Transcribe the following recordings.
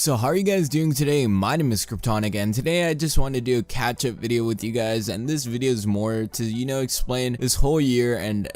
So how are you guys doing today? My name is Kryptonic, and today I just wanted to do a catch-up video with you guys, and this video is more to, explain this whole year and,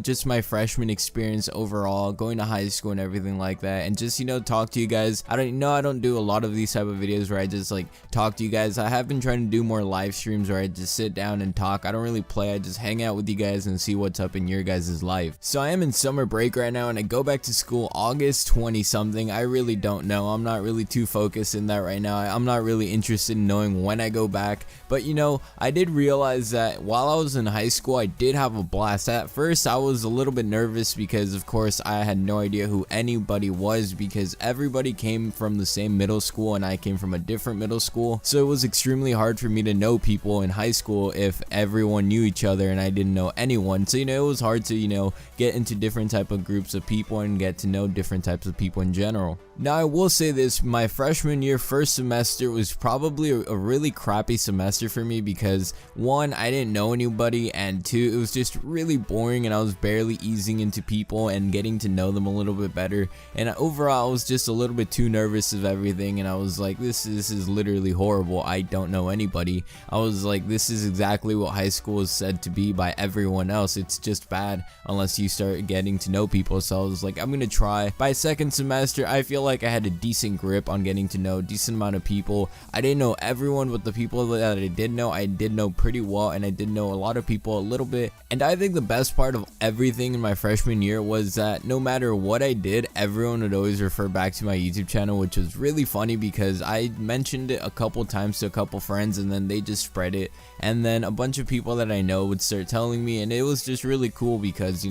just my freshman experience overall, going to high school and everything like that, and just, talk to you guys. I don't do a lot of these type of videos where I just talk to you guys. I have been trying to do more live streams where I just sit down and talk. I don't really play, I just hang out with you guys and see what's up in your guys' life. So I am in summer break right now, and I go back to school August 20 something. I really don't know. I'm not really too focused in that right now. I'm not really interested in knowing when I go back, but I did realize that while I was in high school I did have a blast. At first I was a little bit nervous because of course I had no idea who anybody was, because everybody came from the same middle school and I came from a different middle school, so it was extremely hard for me to know people in high school if everyone knew each other and I didn't know anyone. So it was hard to get into different type of groups of people and get to know different types of people in general. Now I will say this, my freshman year first semester was probably a really crappy semester for me because one, I didn't know anybody, and two, it was just really boring and I was barely easing into people and getting to know them a little bit better, and overall I was just a little bit too nervous of everything, and I was like, this is literally horrible. I don't know anybody. I was like, this is exactly what high school is said to be by everyone else. It's just bad unless you start getting to know people. So I was like, I'm gonna try. By second semester I feel like I had a decent grip on getting to know a decent amount of people. I didn't know everyone, but the people that I did know pretty well, and I did know a lot of people a little bit. And I think the best part of everything in my freshman year was that no matter what I did, everyone would always refer back to my YouTube channel, which was really funny because I mentioned it a couple times to a couple friends and then they just spread it, and then a bunch of people that I know would start telling me, and it was just really cool because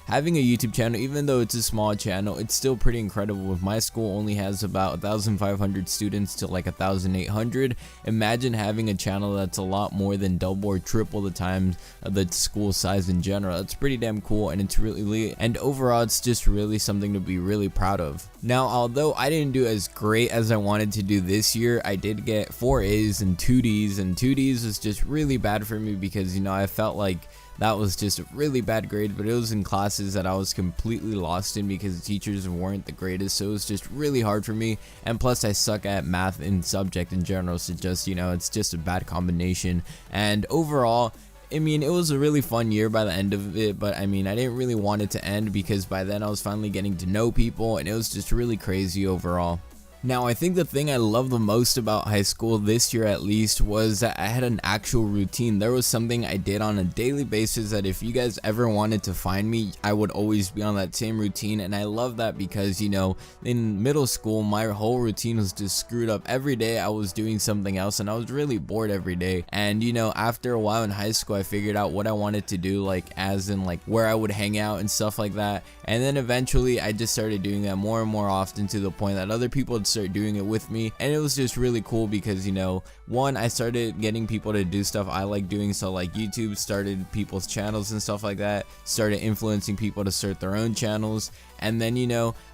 having a YouTube channel, even though it's a small channel, it's still pretty incredible. If my school only has about 1,500 students to like 1,800, imagine having a channel that's a lot more than double or triple the times of the school size in general. That's pretty damn cool, and it's really, and overall it's just really something to be really proud of. Now, although I didn't do as great as I wanted to do this year, I did get 4 A's and 2 D's, and 2 D's was just really bad for me because I felt like that was just a really bad grade, but it was in classes that I was completely lost in because the teachers weren't the greatest, so it was just really hard for me, and plus I suck at math and subject in general, so just it's just a bad combination. And overall, it was a really fun year by the end of it, but I didn't really want it to end because by then I was finally getting to know people, and it was just really crazy overall. Now, I think the thing I love the most about high school this year at least was that I had an actual routine. There was something I did on a daily basis that if you guys ever wanted to find me, I would always be on that same routine, and I love that because in middle school my whole routine was just screwed up. Every day I was doing something else and I was really bored every day, and after a while in high school I figured out what I wanted to do, as in where I would hang out and stuff like that, and then eventually I just started doing that more and more often to the point that other people would start doing it with me, and it was just really cool because one, I started getting people to do stuff I like doing, so YouTube started people's channels and stuff like that, started influencing people to start their own channels, and then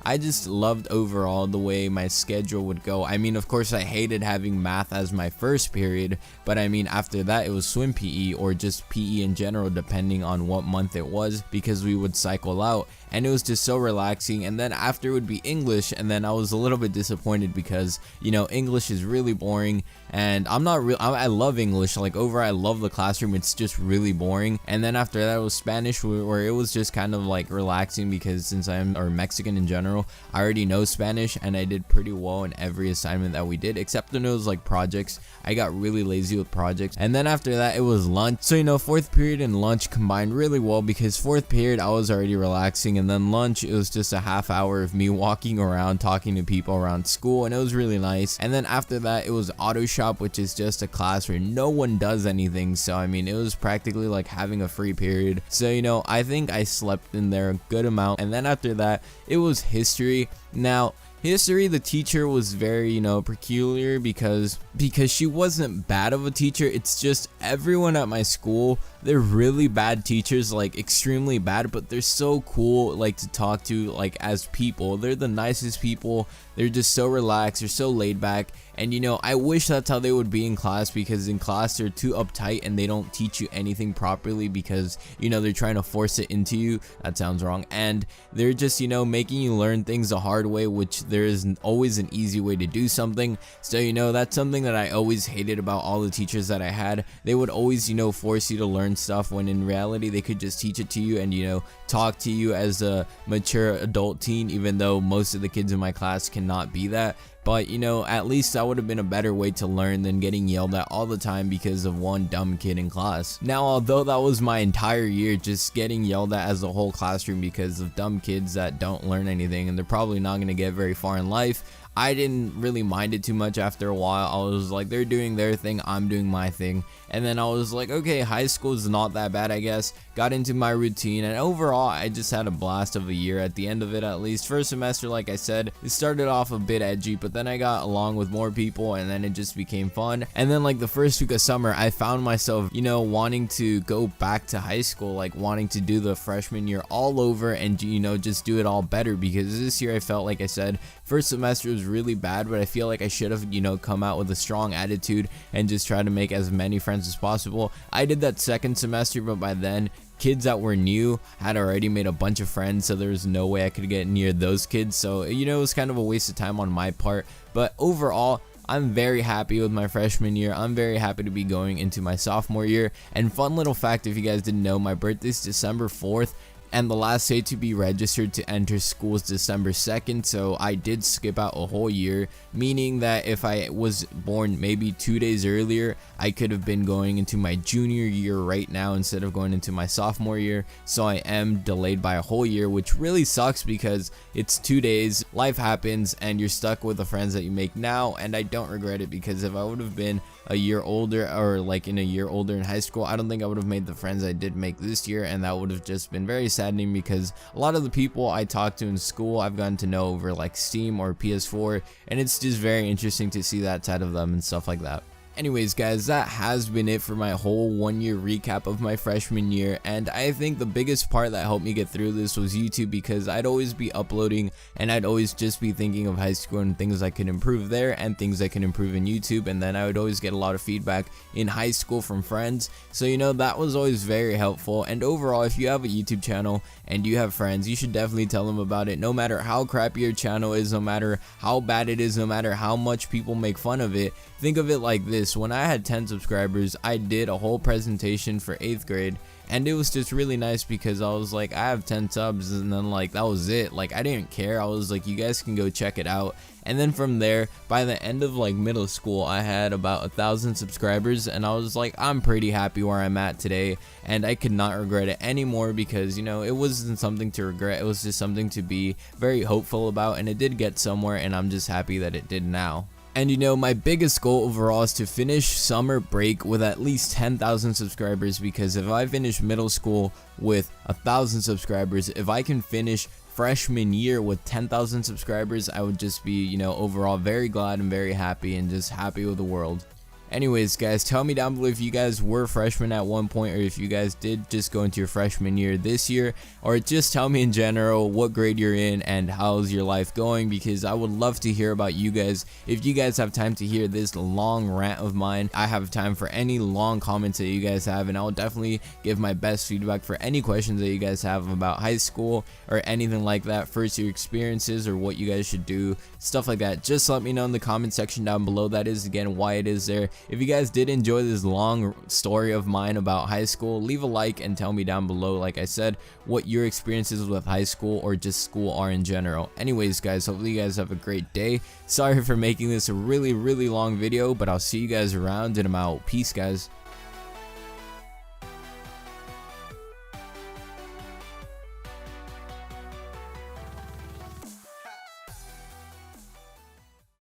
I just loved overall the way my schedule would go. Of course I hated having math as my first period, but after that it was swim PE or just PE in general depending on what month it was, because we would cycle out, and it was just so relaxing. And then after it would be English, and then I was a little bit disappointed because English is really boring, and I love English, overall I love the classroom, it's just really boring. And then after that it was Spanish, where it was just kind of relaxing because since or Mexican in general, I already know Spanish and I did pretty well in every assignment that we did, except when it was projects. I got really lazy with projects. And then after that it was lunch, so fourth period and lunch combined really well because fourth period I was already relaxing, and then lunch it was just a half hour of me walking around talking to people around school, and it was really nice. And then after that it was auto shop, which is just a class where no one does anything, so it was practically like having a free period. So I think I slept in there a good amount. And then after that it was history. Now history, the teacher was very peculiar because she wasn't bad of a teacher, it's just everyone at my school, they're really bad teachers, extremely bad, but they're so cool to talk to as people. They're the nicest people, They're just so relaxed, they're so laid back, and you know, I wish that's how they would be in class, because in class they're too uptight and they don't teach you anything properly because, you know, they're trying to force it into you. That sounds wrong. And they're just, you know, making you learn things the hard way, which there is always an easy way to do something. So, you know, that's something that I always hated about all the teachers that I had. They would always, you know, force you to learn stuff when in reality they could just teach it to you and, you know, talk to you as a mature adult teen, even though most of the kids in my class cannot be that. But, you know, at least that would have been a better way to learn than getting yelled at all the time because of one dumb kid in class. Now, although that was my entire year, just getting yelled at as a whole classroom because of dumb kids that don't learn anything and they're probably not going to get very far in life, I didn't really mind it too much. After a while, I was like, they're doing their thing, I'm doing my thing. And then I was like, okay, high school is not that bad, I guess. Got into my routine, and overall, I just had a blast of a year at the end of it, at least. First semester, like I said, it started off a bit edgy, but then I got along with more people, and then it just became fun. And then, like, the first week of summer, I found myself, you know, wanting to go back to high school, like, wanting to do the freshman year all over and, you know, just do it all better, because this year I felt, like I said, first semester was really bad, but I feel like I should have, you know, come out with a strong attitude and just try to make as many friends as possible. I did that second semester, but by then kids that were new had already made a bunch of friends, so there was no way I could get near those kids. So, you know, it was kind of a waste of time on my part. But overall, I'm very happy with my freshman year. I'm very happy to be going into my sophomore year. And fun little fact, if you guys didn't know, my birthday's December 4th. And the last day to be registered to enter school is December 2nd, so I did skip out a whole year, meaning that if I was born maybe 2 days earlier, I could have been going into my junior year right now instead of going into my sophomore year. So I am delayed by a whole year, which really sucks because it's 2 days, life happens, and you're stuck with the friends that you make now. And I don't regret it, because if I would have been a year older, or like in a year older in high school, I don't think I would have made the friends I did make this year, and that would have just been very saddening, because a lot of the people I talked to in school I've gotten to know over like Steam or PS4, and it's just very interesting to see that side of them and stuff like that. Anyways, guys, that has been it for my whole 1 year recap of my freshman year, and I think the biggest part that helped me get through this was YouTube, because I'd always be uploading and I'd always just be thinking of high school and things I could improve there and things I can improve in YouTube, and then I would always get a lot of feedback in high school from friends. So, you know, that was always very helpful. And overall, if you have a YouTube channel and you have friends, you should definitely tell them about it. No matter how crappy your channel is, no matter how bad it is, no matter how much people make fun of it, think of it like this. When I had 10 subscribers, I did a whole presentation for 8th grade, and it was just really nice because I was like, I have 10 subs, and then like that was it. Like, I didn't care. I was like, you guys can go check it out. And then from there, by the end of like middle school, I had about 1,000 subscribers, and I was like, I'm pretty happy where I'm at today, and I could not regret it anymore, because, you know, it wasn't something to regret. It was just something to be very hopeful about, and it did get somewhere, and I'm just happy that it did now. And, you know, my biggest goal overall is to finish summer break with at least 10,000 subscribers, because if I finish middle school with 1,000 subscribers, if I can finish freshman year with 10,000 subscribers, I would just be, you know, overall very glad and very happy, and just happy with the world. Anyways, guys, tell me down below if you guys were freshmen at one point, or if you guys did just go into your freshman year this year, or just tell me in general what grade you're in and how's your life going, because I would love to hear about you guys. If you guys have time to hear this long rant of mine, I have time for any long comments that you guys have, and I'll definitely give my best feedback for any questions that you guys have about high school or anything like that, first year experiences, or what you guys should do, stuff like that. Just let me know in the comment section down below. That is, again, why it is there. If you guys did enjoy this long story of mine about high school, leave a like and tell me down below, like I said, what your experiences with high school or just school are in general. Anyways, guys, hopefully you guys have a great day. Sorry for making this a really long video, but I'll see you guys around, and I'm out. Peace, guys.